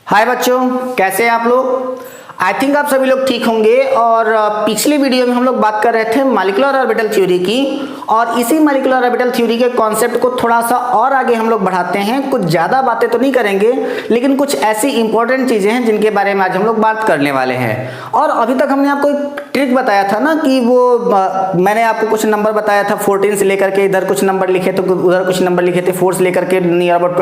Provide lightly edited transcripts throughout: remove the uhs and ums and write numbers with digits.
हाय बच्चों, कैसे हैं आप लोग। आई थिंक आप सभी लोग ठीक होंगे। और पिछले वीडियो में हम लोग बात कर रहे थे मॉलिक्यूलर ऑर्बिटल थ्योरी की, और इसी मॉलिक्यूलर ऑर्बिटल थ्योरी के कॉन्सेप्ट को थोड़ा सा और आगे हम लोग बढ़ाते हैं। कुछ ज़्यादा बातें तो नहीं करेंगे, लेकिन कुछ ऐसी इंपॉर्टेंट चीज़ें हैं जिनके बारे में आज हम लोग बात करने वाले हैं। और अभी तक हमने आपको एक ट्रिक बताया था ना कि वो मैंने आपको कुछ नंबर बताया था 14 से लेकर के इधर कुछ नंबर लिखे तो उधर कुछ नंबर लिखे थे 4 से लेकर के नियर अबाउट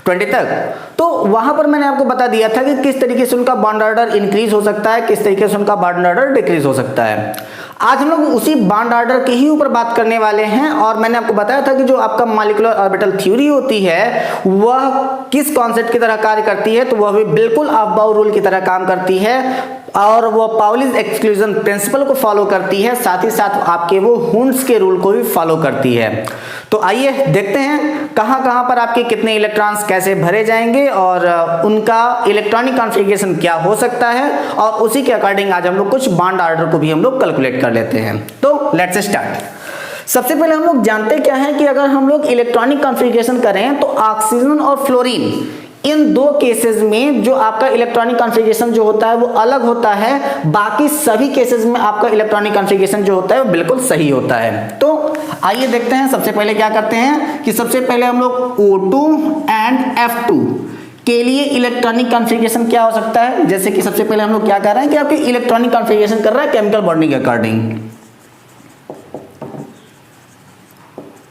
20 तक। तो वहां पर मैंने आपको बता दिया था कि किस तरीके से उनका बॉन्ड ऑर्डर इंक्रीज हो सकता है, किस तरीके से उनका बॉन्ड ऑर्डर डिक्रीज हो सकता है। आज हम लोग उसी बॉन्ड ऑर्डर के ही ऊपर बात करने वाले हैं। और मैंने आपको बताया था कि जो आपका मॉलिक्यूलर ऑर्बिटल थ्योरी होती है वह किस कॉन्सेप्ट की तरह कार्य करती है, तो वह भी बिल्कुल अफबाउ रूल की तरह काम करती है और वो पाउलीज एक्सक्लूजन प्रिंसिपल को फॉलो करती है, साथ ही साथ आपके वो हुंड्स के रूल को भी फॉलो करती है। तो आइए देखते हैं कहां कहां पर आपके कितने इलेक्ट्रॉन्स कैसे भरे जाएंगे और उनका इलेक्ट्रॉनिक कॉन्फ़िगरेशन क्या हो सकता है, और उसी के अकॉर्डिंग आज हम लोग कुछ बॉन्ड ऑर्डर को भी हम लोग कैलकुलेट कर लेते हैं। तो लेट्स स्टार्ट। सबसे पहले हम लोग जानते क्या है कि अगर हम लोग इलेक्ट्रॉनिक कॉन्फ़िगरेशन करें तो ऑक्सीजन और फ्लोरीन, इन दो केसेस में जो आपका इलेक्ट्रॉनिक कॉन्फ़िगरेशन जो होता है वो अलग होता है। बाकी सभी केसेस में आपका इलेक्ट्रॉनिक कॉन्फ़िगरेशन जो होता है वो बिल्कुल सही होता है। तो आइए देखते हैं। सबसे पहले क्या करते हैं कि सबसे पहले हम लोग O2 एंड F2 के लिए इलेक्ट्रॉनिक कॉन्फ़िगरेशन क्या हो सकता है। जैसे कि सबसे पहले हम लोग क्या कर रहे हैं कि आपके इलेक्ट्रॉनिक कॉन्फ़िगरेशन कर रहा है केमिकल बॉन्डिंग के अकॉर्डिंग।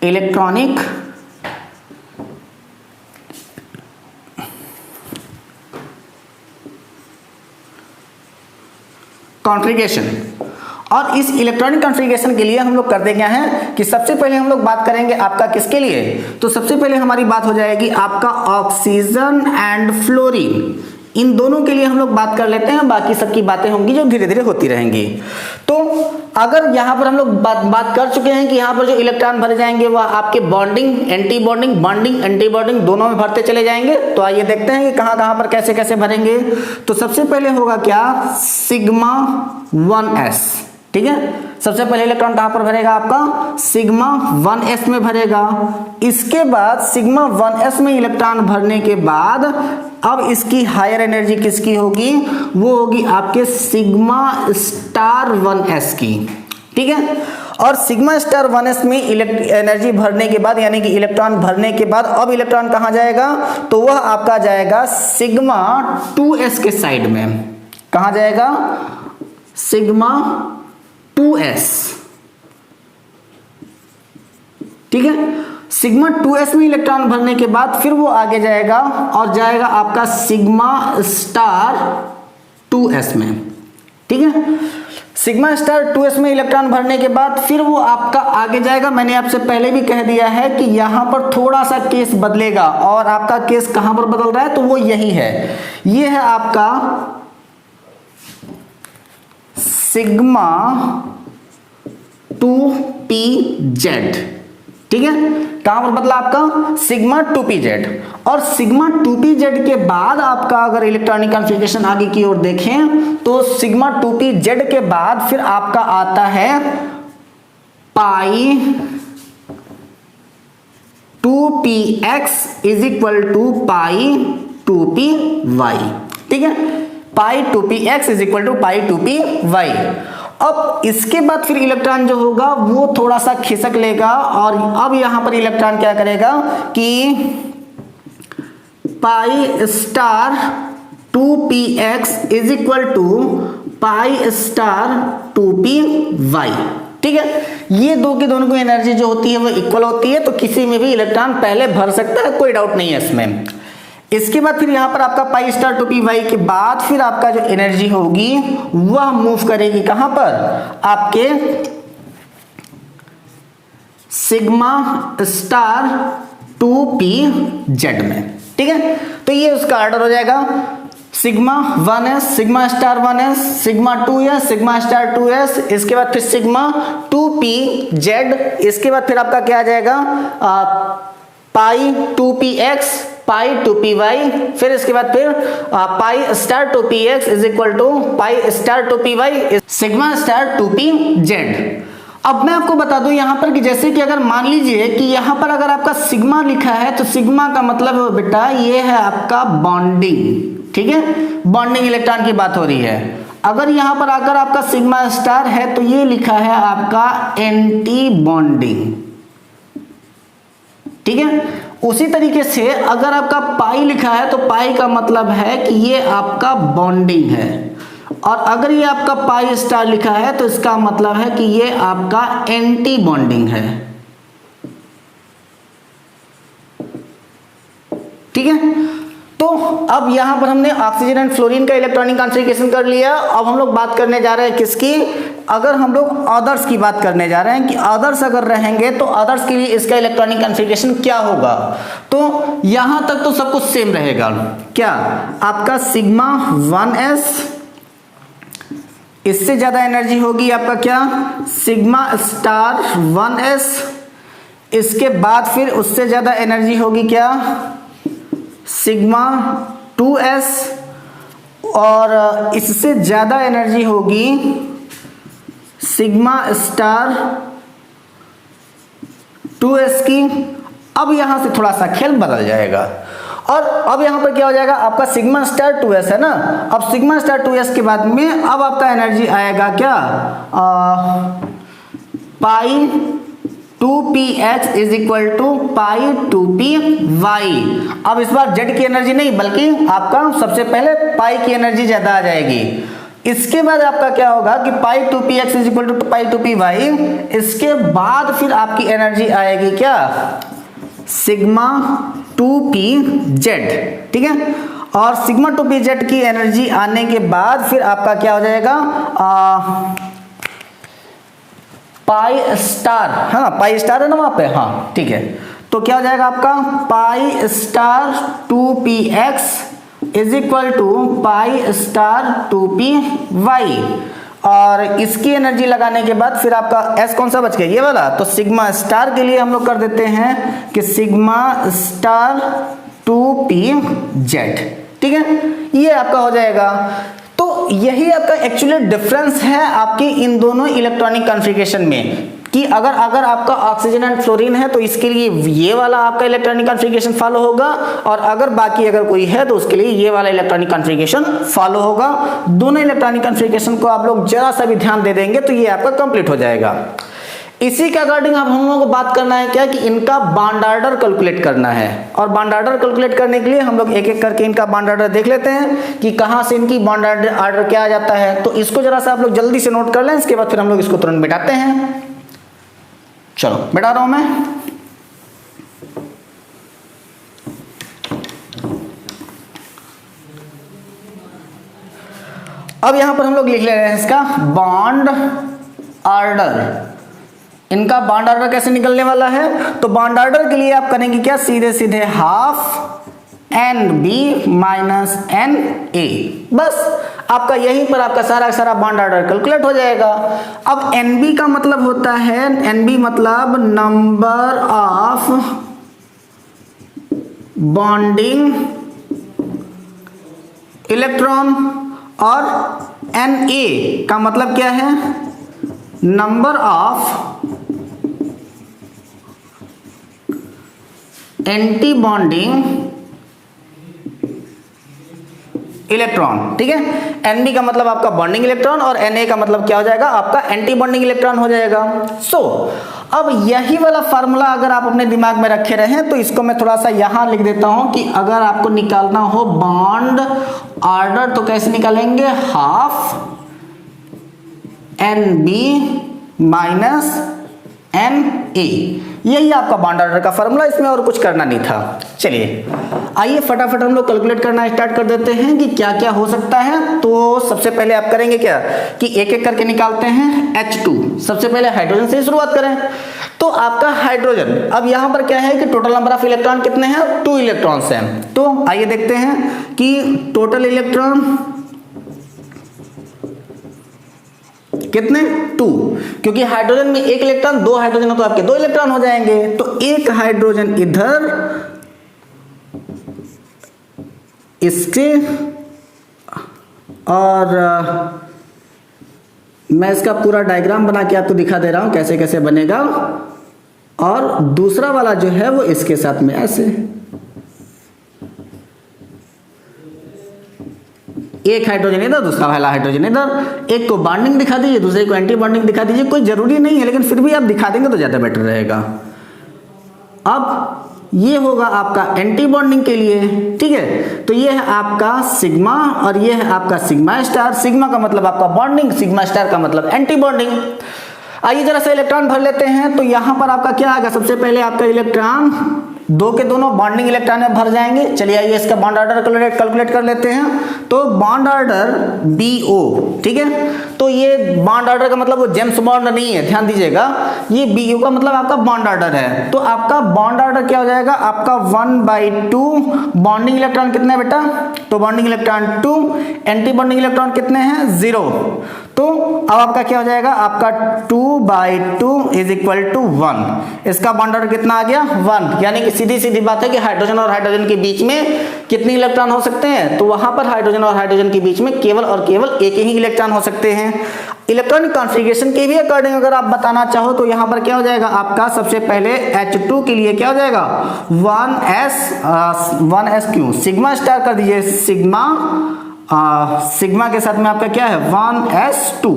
इलेक्ट्रॉनिक कॉन्फ़िगरेशन, और इस इलेक्ट्रॉनिक कॉन्फ़िगरेशन के लिए हम लोग करते क्या हैं कि सबसे पहले हम लोग बात करेंगे आपका किसके लिए, तो सबसे पहले हमारी बात हो जाएगी आपका ऑक्सीजन एंड फ्लोरीन। इन दोनों के लिए हम लोग बात कर लेते हैं, बाकी सबकी बातें होंगी जो धीरे धीरे होती रहेंगी। तो अगर यहाँ पर हम लोग बात कर चुके हैं कि यहाँ पर जो इलेक्ट्रॉन भरे जाएंगे वह आपके bonding anti bonding, bonding anti bonding दोनों में भरते चले जाएंगे। तो आइए देखते हैं कि कहाँ कहाँ पर कैसे कैसे भरेंगे। तो सबसे पहले होगा क्या, सिग्मा 1s। ठीक है, सबसे पहले इलेक्ट्रॉन कहां पर भरेगा आपका सिग्मा 1s में भरेगा। इसके बाद सिग्मा 1s में इलेक्ट्रॉन भरने के बाद अब इसकी हायर एनर्जी किसकी होगी, वो होगी आपके सिग्मा स्टार 1s की। ठीक है, और सिग्मा स्टार 1s में एनर्जी भरने के बाद यानी कि इलेक्ट्रॉन भरने के बाद अब इलेक्ट्रॉन कहां जाएगा, तो वह आपका जाएगा सिग्मा 2s के साइड में। कहां जाएगा, सिग्मा 2s। ठीक है, सिग्मा 2s में इलेक्ट्रॉन भरने के बाद फिर वो आगे जाएगा और जाएगा आपका सिग्मा स्टार 2s में। ठीक है, सिग्मा स्टार 2s में इलेक्ट्रॉन भरने के बाद फिर वो आपका आगे जाएगा। मैंने आपसे पहले भी कह दिया है कि यहां पर थोड़ा सा केस बदलेगा, और आपका केस कहां पर बदल रहा है, तो वो यही है, ये है आपका सिग्मा 2pz। ठीक है, कहां पर बदला आपका सिग्मा 2pz, और सिग्मा 2pz के बाद आपका अगर इलेक्ट्रॉनिक कॉन्फ़िगरेशन आगे की ओर देखें तो सिग्मा 2pz के बाद फिर आपका आता है pi 2px is equal to pi 2py। ठीक है, pi 2px is equal to pi 2py। अब इसके बाद फिर इलेक्ट्रॉन जो होगा वो थोड़ा सा खिसक लेगा, और अब यहां पर इलेक्ट्रॉन क्या करेगा कि pi star 2px is equal to pi star 2py। ठीक है, ये दो की दोनों की एनर्जी जो होती है वो इक्वल होती है, तो किसी में भी इलेक्ट्रॉन पहले भर सकता है, कोई डाउट नहीं है इसमें। इसके बाद फिर यहां पर आपका पाई स्टार 2py के बाद फिर आपका जो एनर्जी होगी वह मूव करेगी कहां पर, आपके सिग्मा स्टार 2pz में। ठीक है, तो ये उसका ऑर्डर हो जाएगा sigma 1s, sigma star 1s, sigma 2s, sigma star 2s, इसके बाद फिर सिग्मा 2pz, इसके बाद फिर आपका क्या आ जाएगा पाई 2px, पाई 2py, फिर इसके बाद फिर pi star 2px is equal to pi star 2py sigma star 2pz। अब मैं आपको बता दूं यहां पर कि जैसे कि अगर मान लीजिए कि यहां पर अगर आपका सिग्मा लिखा है तो सिग्मा का मतलब बेटा ये है आपका बॉन्डिंग, ठीक है, बॉन्डिंग इलेक्ट्रॉन की बात हो रही है। अगर यहां पर आकर आपका सिग्मा स्टार है तो ये लिखा है आपका एंटी बॉन्डिंग, ठीक है। उसी तरीके से अगर आपका पाई लिखा है तो पाई का मतलब है कि ये आपका बॉन्डिंग है, और अगर ये आपका पाई स्टार लिखा है तो इसका मतलब है कि ये आपका एंटी बॉन्डिंग है, ठीक है। तो अब यहां पर हमने ऑक्सीजन एंड फ्लोरीन का इलेक्ट्रॉनिक कॉन्फ़िगरेशन कर लिया। अब हम लोग बात करने जा रहे हैं किसकी, अगर हम लोग अदर्स की बात करने जा रहे हैं कि अदर्स अगर रहेंगे तो अदर्स के लिए इसका इलेक्ट्रॉनिक कॉन्फ़िगरेशन क्या होगा। तो यहां तक तो सब कुछ सेम रहेगा, क्या आपका सिग्मा 1s, इससे ज्यादा एनर्जी होगी आपका क्या सिग्मा स्टार 1s, इसके बाद फिर उससे ज्यादा एनर्जी होगी क्या सिग्मा 2s, और इससे ज्यादा एनर्जी होगी सिग्मा स्टार 2s की। अब यहां से थोड़ा सा खेल बदल जाएगा, और अब यहां पर क्या हो जाएगा, आपका सिग्मा स्टार 2s है ना, अब सिग्मा स्टार 2s के बाद में अब आपका एनर्जी आएगा क्या pi 2px is equal to pi 2py। अब इस बार जेड की एनर्जी नहीं बल्कि आपका सबसे पहले पाई की एनर्जी ज्यादा आ जाएगी, इसके बाद आपका क्या होगा कि pi 2px is equal to pi 2py, इसके बाद फिर आपकी एनर्जी आएगी क्या सिग्मा 2pz, ठीक है। और सिग्मा 2pz की एनर्जी आने के बाद फिर आपका क्या हो जाएगा पाई स्टार, है ना, पाई स्टार है ना वहां पे, हाँ ठीक है। तो क्या हो जाएगा आपका pi star 2px is equal to pi star 2py, और इसकी एनर्जी लगाने के बाद फिर आपका s कौन सा बच गया ये वाला, तो सिग्मा स्टार के लिए हम लोग कर देते हैं कि सिग्मा स्टार 2pz, ठीक है, ये आपका हो जाएगा। तो यही आपका एक्चुअली डिफरेंस है आपके इन दोनों इलेक्ट्रॉनिक कॉन्फ़िगरेशन में, कि अगर आपका ऑक्सीजन एंड फ्लोरीन है तो इसके लिए ये वाला आपका इलेक्ट्रॉनिक कॉन्फ़िगरेशन फॉलो होगा, और अगर बाकी अगर कोई है तो उसके लिए ये वाला इलेक्ट्रॉनिक कॉन्फ़िगरेशन फॉलो होगा। दोनों इलेक्ट्रॉनिक कॉन्फ़िगरेशन को आप लोग जरा सा भी ध्यान दे देंगे तो ये आपका कंप्लीट हो जाएगा। इसी के अकॉर्डिंग अब हम लोगों को बात करना है क्या कि इनका बॉन्ड ऑर्डर कैलकुलेट करना है, और बॉन्ड ऑर्डर कैलकुलेट करने के लिए हम लोग एक एक करके इनका बॉन्ड ऑर्डर देख लेते हैं कि कहां से इनकी बॉन्ड ऑर्डर क्या आ जाता है। तो इसको जरा सा आप लोग जल्दी से नोट कर लें, इसके बाद फिर हम लोग इसको तुरंत मिटाते हैं। चलो मिटा रहा हूं मैं। अब यहां पर हम लोग लिख ले रहे हैं इसका बॉन्ड ऑर्डर। इनका बॉन्ड ऑर्डर कैसे निकलने वाला है, तो बॉन्ड ऑर्डर के लिए आप करेंगे क्या, सीधे सीधे हाफ NB माइनस NA, बस आपका यहीं पर आपका सारा बॉन्ड ऑर्डर कैलकुलेट हो जाएगा। अब NB का मतलब होता है, NB मतलब नंबर ऑफ बॉन्डिंग इलेक्ट्रॉन, और NA का मतलब क्या है, number of anti bonding electron, ठीक है। Nb का मतलब आपका बॉन्डिंग इलेक्ट्रॉन, और Na का मतलब क्या हो जाएगा आपका एंटी बॉन्डिंग इलेक्ट्रॉन हो जाएगा। सो अब यही वाला फार्मूला अगर आप अपने दिमाग में रखे रहें तो इसको मैं थोड़ा सा यहां लिख देता हूं कि अगर आपको निकालना हो बॉन्ड ऑर्डर तो कैसे निकालेंगे, हाफ NB माइनस NA, यही आपका बॉन्ड ऑर्डर का फार्मूला, इसमें और कुछ करना नहीं था। चलिए आइए फटाफट हम लोग कैलकुलेट करना स्टार्ट कर देते हैं कि क्या क्या हो सकता है। तो सबसे पहले आप करेंगे क्या कि एक एक करके निकालते हैं H2। सबसे पहले हाइड्रोजन से शुरुआत करें, तो आपका हाइड्रोजन, अब यहां पर क्या है कि टोटल नंबर ऑफ इलेक्ट्रॉन कितने हैं, 2 इलेक्ट्रॉन्स हैं। तो आइए देखते हैं कि टोटल इलेक्ट्रॉन कितने, 2, क्योंकि हाइड्रोजन में एक इलेक्ट्रॉन, 2 हाइड्रोजन हो तो आपके 2 इलेक्ट्रॉन हो जाएंगे। तो एक हाइड्रोजन इधर, इसके, और मैं इसका पूरा डायग्राम बना के आपको दिखा दे रहा हूं कैसे कैसे बनेगा, और दूसरा वाला जो है वो इसके साथ में ऐसे। एक हाइड्रोजन इधर, दूसरा वाला हाइड्रोजन इधर, एक को बॉन्डिंग दिखा दीजिए, दूसरे को एंटी बॉन्डिंग दिखा दीजिए, कोई जरूरी नहीं है, लेकिन फिर भी आप दिखा देंगे तो ज़्यादा बेटर रहेगा। अब ये होगा आपका एंटी बॉन्डिंग के लिए, ठीक है। तो ये है आपका सिग्मा और ये है आपका सिग्मा स्टार। सिग्मा का मतलब आपका बॉन्डिंग, सिग्मा स्टार का मतलब एंटी बॉन्डिंग। आइए जरा से इलेक्ट्रॉन भर लेते हैं। तो यहाँ पर आपका क्या आएगा, सबसे पहले आपका इलेक्ट्रॉन दो के दोनों बॉन्डिंग इलेक्ट्रॉन में भर जाएंगे। चलिए आइए इसका बॉन्ड ऑर्डर कैलकुलेट कर लेते हैं। तो बॉन्ड ऑर्डर BO, ठीक है। तो ये बॉन्ड ऑर्डर का मतलब वो जेम्स बॉन्ड नहीं है, ध्यान दीजिएगा, ये BO का मतलब आपका बॉन्ड ऑर्डर है। तो आपका बॉन्ड ऑर्डर क्या हो जाएगा, आपका 1/2 बॉन्डिंग इलेक्ट्रॉन कितने हैं बेटा, तो bonding electron 2, anti bonding electron कितने हैं 0। तो अब आपका क्या हो जाएगा, आपका 2/2 इज इक्वल टू 1। इसका बॉन्ड ऑर्डर कितना आ गया 1, यानी कि सीधी सीधी बात है कि हाइड्रोजन और हाइड्रोजन के बीच में कितने इलेक्ट्रॉन हो सकते हैं, तो वहां पर हाइड्रोजन और हाइड्रोजन के बीच में केवल और केवल एक ही इलेक्ट्रॉन हो सकते हैं। इलेक्ट्रॉनिक कॉन्फ़िगरेशन के भी अकॉर्डिंग अगर आप बताना चाहो तो यहां पर क्या हो जाएगा, आपका सबसे पहले H2 के लिए क्या हो जाएगा 1s सिग्मा स्टार कर दीजिए, सिग्मा के साथ में आपका क्या है 1s2।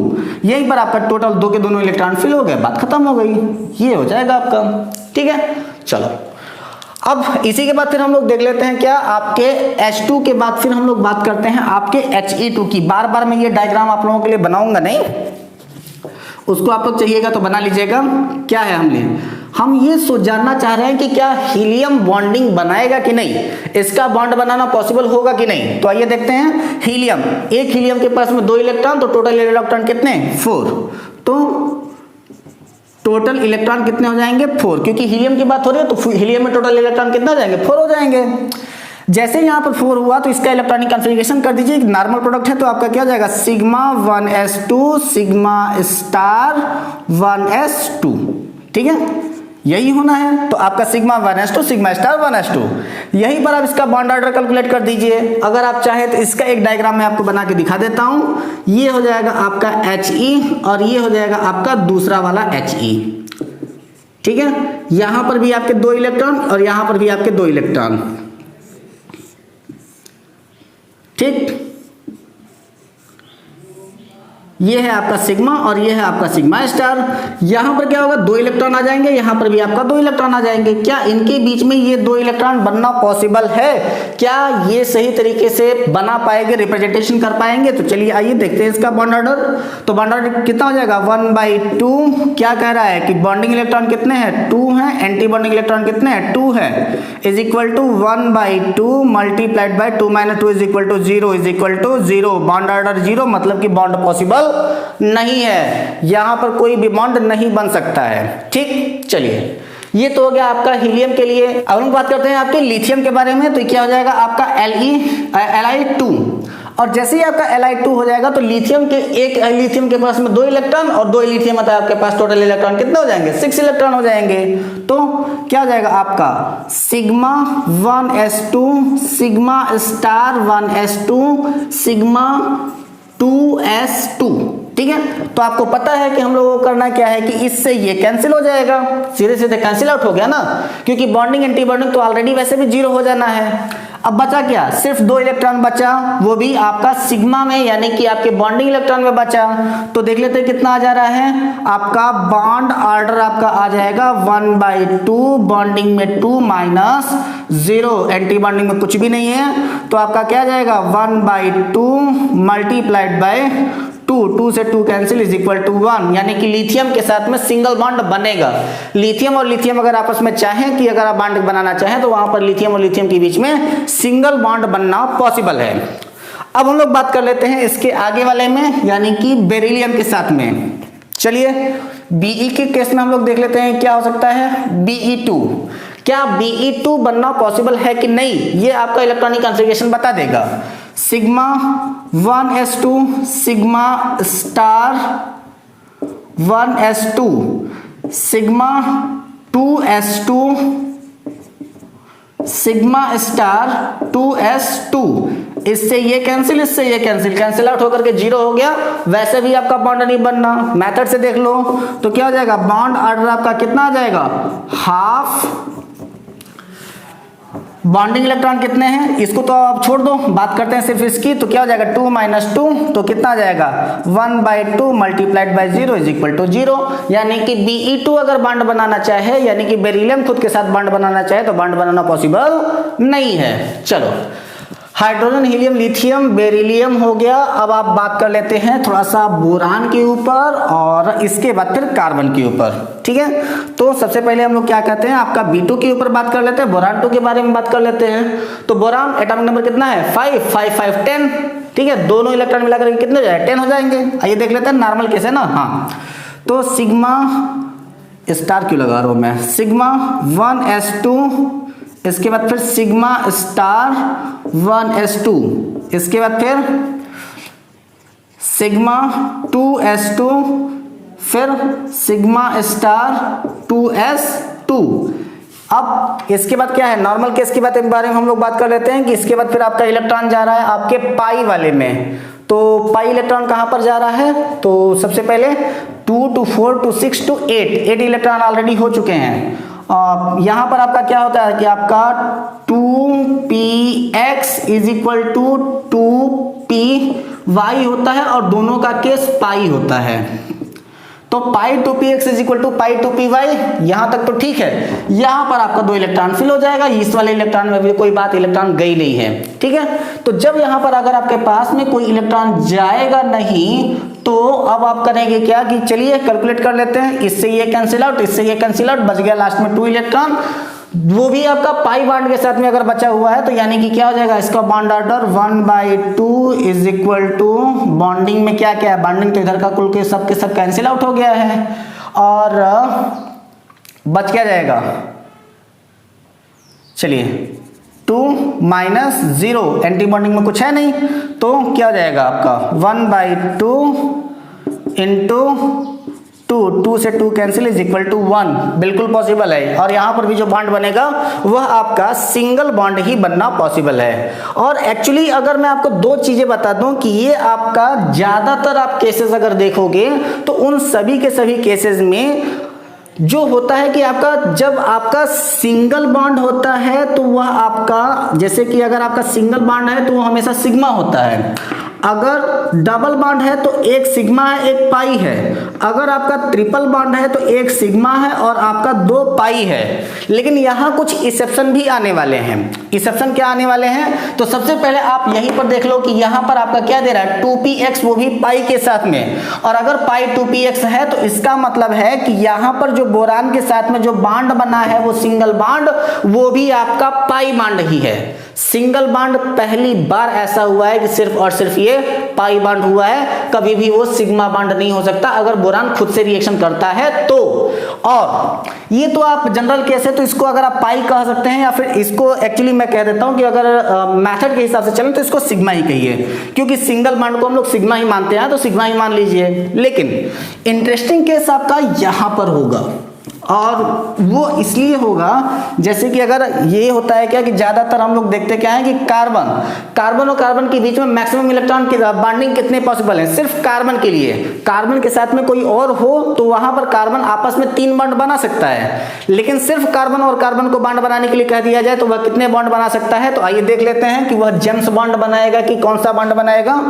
यहीं पर आपका टोटल दो के दोनों इलेक्ट्रॉन फिल हो गए, बात खत्म हो गई, ये हो जाएगा आपका, ठीक है। चलो अब इसी के बाद फिर हम लोग देख लेते हैं क्या, आपके H2 के बाद फिर हम लोग बात करते हैं आपके He2 की। बार बार मैं ये डायग्राम आप लोगों के लिए बनाऊंगा नहीं, उसको आप लोग चाहिएगा तो बना लीजिएगा। क्या है हम ये जानना चाह रहे हैं कि क्या हीलियम बॉन्डिंग बनाएगा कि नहीं, इसका बॉन्ड बनाना पॉसिबल होगा कि नहीं। तो आइए देखते हैं। हीलियम, एक हीलियम के पास में 2 इलेक्ट्रॉन, तो टोटल इलेक्ट्रॉन कितने 4। तो टोटल इलेक्ट्रॉन कितने हो जाएंगे 4, क्योंकि हीलियम की बात हो रही है तो हीलियम में टोटल इलेक्ट्रॉन कितना हो जाएंगे 4 हो जाएंगे। जैसे यहाँ पर 4 हुआ तो इसका इलेक्ट्रॉनिक कॉन्फ़िगरेशन कर दीजिए, नॉर्मल प्रोडक्ट है तो आपका क्या हो जाएगा sigma 1s2 sigma star 1s2, ठीक है, यही होना है। तो आपका sigma 1s2 sigma star 1s2, यहीं पर आप इसका बॉन्ड ऑर्डर कैलकुलेट कर दीजिए। अगर आप चाहें तो इसका एक डायग्राम मैं आपको बना के दिखा देता हूं। ये हो जाएगा आपका He और ये हो जाएगा आपका दूसरा वाला He, ठीक है। यहां पर भी आपके 2 इलेक्ट्रॉन और यहां पर भी आपके 2 इलेक्ट्रॉन, ठीक। ये है आपका सिग्मा और ये है आपका सिग्मा स्टार। यहां पर क्या होगा 2 इलेक्ट्रॉन आ जाएंगे, यहां पर भी आपका 2 इलेक्ट्रॉन आ जाएंगे। क्या इनके बीच में ये 2 इलेक्ट्रॉन बनना पॉसिबल है, क्या ये सही तरीके से बना पाएंगे, रिप्रेजेंटेशन कर पाएंगे। तो चलिए आइए देखते हैं इसका बॉन्ड ऑर्डर। तो बॉन्ड ऑर्डर कितना हो जाएगा 1/2, क्या कह रहा है कि बॉन्डिंग इलेक्ट्रॉन कितने हैं 2 हैं, एंटी बॉन्डिंग इलेक्ट्रॉन कितने हैं 2 है, is equal to 1/2 multiplied by 2 - 2 is equal to 0 is equal to 0। Bond order 0 मतलब कि बॉन्ड पॉसिबल नहीं है, यहां पर कोई भी बॉन्ड नहीं बन सकता है, ठीक। चलिए ये तो हो गया आपका हीलियम के लिए। अब हम बात करते हैं आपके लिथियम के बारे में। तो क्या हो जाएगा आपका Li2, और जैसे ही आपका Li2 हो जाएगा तो लिथियम के पास में 2 इलेक्ट्रॉन और 2 लिथियम आता है आपके पास, टोटल इलेक्ट्रॉन कितने हो जाएंगे 6 इलेक्ट्रॉन हो जाएंगे। तो क्या हो जाएगा आपका sigma 1s2 sigma star 1s2 sigma 2s2, ठीक है। तो आपको पता है कि हम लोगों को करना क्या है कि इससे ये कैंसिल हो जाएगा, सीधे सीधे कैंसिल आउट हो गया ना, क्योंकि बॉन्डिंग एंटी बॉन्डिंग तो ऑलरेडी वैसे भी 0 हो जाना है। अब बचा क्या, सिर्फ 2 इलेक्ट्रॉन बचा, वो भी आपका सिग्मा में, यानी कि आपके बॉन्डिंग इलेक्ट्रॉन में बचा। तो देख लेते हैं कितना आ जा रहा है, आपका बॉन्ड ऑर्डर आपका आ जाएगा 1/2 बॉन्डिंग में 2 माइनस 0, एंटी बॉन्डिंग में कुछ भी नहीं है। तो आपका क्या आ जाएगा 1/2 मल्टीप्लाइड बाय 2 से 2 कैंसिल इज इक्वल टू 1, यानी कि लिथियम के साथ में सिंगल बॉन्ड बनेगा। लिथियम और लिथियम अगर आपस में चाहें कि अगर आप बॉन्ड बनाना चाहें तो वहां पर लिथियम और लिथियम के बीच में सिंगल बॉन्ड बनना पॉसिबल है। अब हम लोग बात कर लेते हैं इसके आगे वाले में, यानी कि बेरिलियम के साथ में। चलिए Be के केस में हम लोग देख लेते हैं क्या हो सकता है Be2। क्या Be2 बनना पॉसिबल है कि नहीं, ये आपका इलेक्ट्रॉनिक कॉन्फ़िगरेशन बता देगा। Sigma 1s2 sigma star 1s2 sigma 2s2 sigma star 2s2, इससे ये कैंसिल, इससे ये कैंसिल आउट होकर के 0 हो गया। वैसे भी आपका बॉन्ड नहीं बनना, मेथड से देख लो। तो क्या हो जाएगा बॉन्ड ऑर्डर आपका कितना आ जाएगा हाफ बॉन्डिंग इलेक्ट्रॉन कितने हैं इसको तो आप छोड़ दो, बात करते हैं सिर्फ इसकी। तो क्या हो जाएगा 2 - 2 तो कितना आ जाएगा 1/2 multiplied by 0 is equal to 0। यानी कि Be2 अगर बॉन्ड बनाना चाहे, यानी कि बेरिलियम खुद के साथ बॉन्ड बनाना चाहे तो बॉन्ड बनाना पॉसिबल नहीं है। चलो, हाइड्रोजन, हीलियम, लिथियम, बेरिलियम हो गया। अब आप बात कर लेते हैं थोड़ा सा बोरान के ऊपर और इसके बाद फिर कार्बन के ऊपर, ठीक है। तो सबसे पहले हम लोग क्या कहते हैं, आपका B2 के ऊपर बात कर लेते हैं, बोरान 2 के बारे में बात कर लेते हैं। तो बोरान एटॉमिक नंबर कितना है 5 5 5 10, ठीक है। दोनों इलेक्ट्रॉन मिलाकर के कितने हो जाए 10 हो जाएंगे। आइए देख लेते हैं नॉर्मल केस है ना। हाँ, तो सिग्मा स्टार क्यों लगा रहा हूं मैं, सिग्मा 1s2, इसके बाद फिर सिग्मा स्टार 1s2, इसके बाद फिर सिग्मा 2s2, फिर सिग्मा स्टार 2s2। अब इसके बाद क्या है, नॉर्मल केस के बारे में हम लोग बात कर लेते हैं कि इसके बाद फिर आपका इलेक्ट्रॉन जा रहा है आपके पाई वाले में। तो पाई इलेक्ट्रॉन कहां पर जा रहा है, तो सबसे पहले 2 to 4 to 6 to 8 electron already हो चुके हैं। यहां पर आपका क्या होता है कि आपका 2px is equal to 2py होता है और दोनों का केस पाई होता है। तो pi 2px is equal to pi 2py, यहां तक तो ठीक है। यहां पर आपका 2 इलेक्ट्रॉन फिल हो जाएगा, इस वाले इलेक्ट्रॉन में भी कोई बात, इलेक्ट्रॉन गई नहीं है, ठीक है। तो जब यहां पर अगर आपके पास में कोई इलेक्ट्रॉन जाएगा नहीं, तो अब आप करेंगे क्या कि चलिए कैलकुलेट कर लेते हैं। इससे ये कैंसिल आउट, इससे ये कैंसिल आउट, बच गया लास्ट में 2 इलेक्ट्रॉन, वो भी आपका पाई बॉन्ड के साथ में अगर बचा हुआ है। तो यानी कि क्या हो जाएगा, इसका bond order 1/2 is equal to, bonding में क्या क्या है, बॉन्डिंग तो इधर का कुल के सब कैंसिल आउट हो गया है और बच क्या जाएगा, चलिए 2 - 0, एंटी बॉन्डिंग में कुछ है नहीं, तो क्या हो जाएगा आपका 1/2 इंटू 2 से 2 कैंसिल इज इक्वल टू 1, बिल्कुल पॉसिबल है। और यहां पर भी जो बॉन्ड बनेगा वह आपका सिंगल बॉन्ड ही बनना पॉसिबल है। और एक्चुअली अगर मैं आपको 2 चीजें बता दूं कि ये आपका ज्यादातर आप केसेस अगर देखोगे तो उन सभी के सभी केसेस में जो होता है कि आपका जब आपका सिंगल बॉन्ड होता है तो वह आपका, जैसे कि अगर आपका सिंगल बॉन्ड है तो वो हमेशा सिग्मा होता है। अगर डबल बॉन्ड है तो एक सिग्मा है एक पाई है। अगर आपका ट्रिपल बॉन्ड है तो एक सिग्मा है और आपका 2 पाई है। लेकिन यहां कुछ एक्सेप्शन भी आने वाले हैं। एक्सेप्शन क्या आने वाले हैं, तो सबसे पहले आप यहीं पर देख लो कि यहां पर आपका क्या दे रहा है 2px, वो भी पाई के साथ में। और अगर पाई 2px है तो इसका मतलब है कि यहां पर जो बोरान के साथ में जो बॉन्ड बना है वो सिंगल बॉन्ड, वो भी आपका पाई बॉन्ड ही है। सिंगल बॉन्ड पहली बार ऐसा हुआ है कि सिर्फ और सिर्फ ये पाई बॉन्ड हुआ है, कभी भी वो सिग्मा बॉन्ड नहीं हो सकता अगर बोरान खुद से रिएक्शन करता है तो। और ये तो आप जनरल केस है तो इसको अगर आप पाई कह सकते हैं, या फिर इसको एक्चुअली मैं कह देता हूं कि अगर मेथड के हिसाब से चलें तो इसको सिग्मा ही कहिए, क्योंकि सिंगल बॉन्ड को हम लोग सिग्मा ही मानते हैं, तो सिग्मा ही मान लीजिए। लेकिन इंटरेस्टिंग केस आपका यहां पर होगा, और वो इसलिए होगा जैसे कि अगर ये होता है क्या कि ज्यादातर हम लोग देखते क्या है कि कार्बन और कार्बन के बीच में मैक्सिमम इलेक्ट्रॉन की बॉन्डिंग कितने पॉसिबल है, सिर्फ कार्बन के लिए। कार्बन के साथ में कोई और हो तो वहां पर कार्बन आपस में 3 बॉन्ड बना सकता है, लेकिन सिर्फ कार्बन और कार्बन को बॉन्ड बनाने के लिए कह दिया जाए तो वह कितने बॉन्ड बना सकता है। तो आइए देख लेते हैं कि वह जेम्स बॉन्ड बनाएगा कि कौन सा बॉन्ड बनाएगा।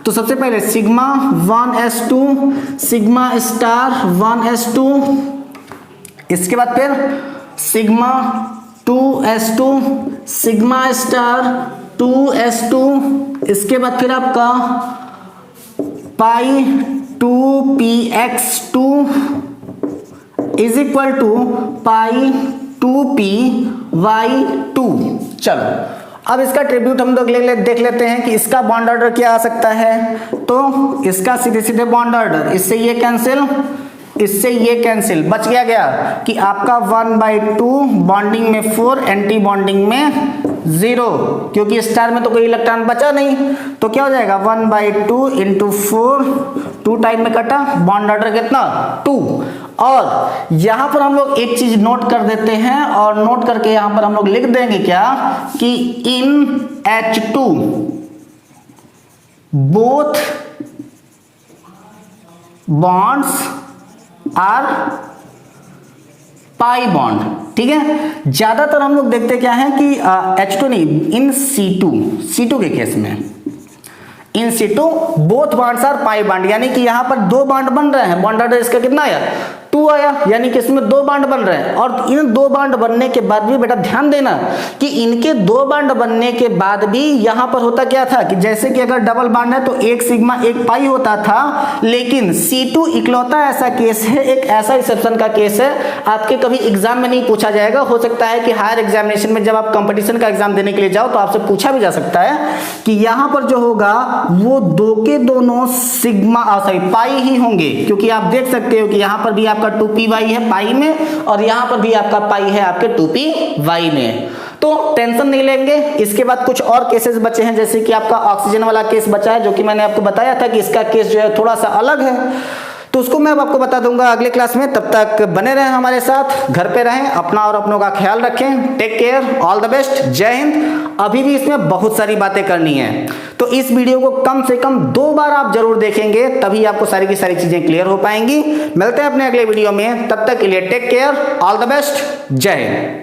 तो सबसे पहले sigma 1s2, sigma star 1s2, इसके बाद फिर sigma 2s2, sigma star 2s2, इसके बाद फिर आपका pi 2px2 is equal to pi 2py2। चलो अब इसका ट्रिब्यूट हम लोग देख लेते हैं कि इसका बॉन्ड ऑर्डर क्या आ सकता है। तो इसका सीधे सीधे बॉन्ड ऑर्डर, इससे ये कैंसिल, इससे ये कैंसिल, बच गया कि आपका 1/2 बॉन्डिंग में 4, एंटी बॉन्डिंग में 0, क्योंकि स्टार में तो कोई इलेक्ट्रॉन बचा नहीं। तो क्या हो जाएगा 1/2 इंटू 4, 2 टाइम में कटा, बॉन्ड ऑर्डर कितना 2। और यहां पर हम लोग एक चीज नोट कर देते हैं, और नोट करके यहां पर हम लोग लिख देंगे क्या कि in H2 both bonds are pi bond, ठीक है। ज्यादातर हम लोग देखते क्या है कि H2 नहीं, इन C2 के केस में in C2 both bonds are pi bond, यानी कि यहां पर दो बॉन्ड बन रहे हैं, बॉन्ड ऑर्डर इसका कितना आया 2 आया, यानी कि इसमें दो बॉन्ड बन रहे हैं। और इन दो बॉन्ड बनने के बाद भी बेटा ध्यान देना कि इनके दो बॉन्ड बनने के बाद भी यहां पर होता क्या था कि जैसे कि अगर डबल बॉन्ड है तो एक सिग्मा एक पाई होता था, लेकिन C2 इकलौता ऐसा केस है, एक ऐसा एक्सेप्शन का केस है, आपके कभी एग्जाम में नहीं पूछा जाएगा। हो सकता है कि हायर एग्जामिनेशन में जब आप कंपटीशन का एग्जाम देने के लिए जाओ तो आपसे पूछा भी जा सकता है कि यहां पर जो होगा वो दो के दोनों सिग्मा पाई ही होंगे, क्योंकि आप देख सकते हो कि यहां पर भी आपका 2py है पाई में और यहां पर भी आपका पाई है आपके 2py में। तो टेंशन नहीं लेंगे। इसके बाद कुछ और केसेस बचे हैं, जैसे कि आपका ऑक्सीजन वाला केस बचा है, जो कि मैंने आपको बताया था कि इसका केस जो है थोड़ा सा अलग है, तो उसको मैं अब आपको बता दूंगा अगले क्लास में। तब तक बने रहें हमारे साथ, घर पे रहें, अपना और अपनों का ख्याल रखें। Take care, all the best, जय हिंद। अभी भी इसमें बहुत सारी बातें करनी है, तो इस वीडियो को कम से कम 2 बार आप जरूर देखेंगे, तभी आपको सारी की सारी चीजें क्लियर हो पाएंगी। मिलते हैं अपने अगले वीडियो में, तब तक के लिए take care, all the best, जय हिंद।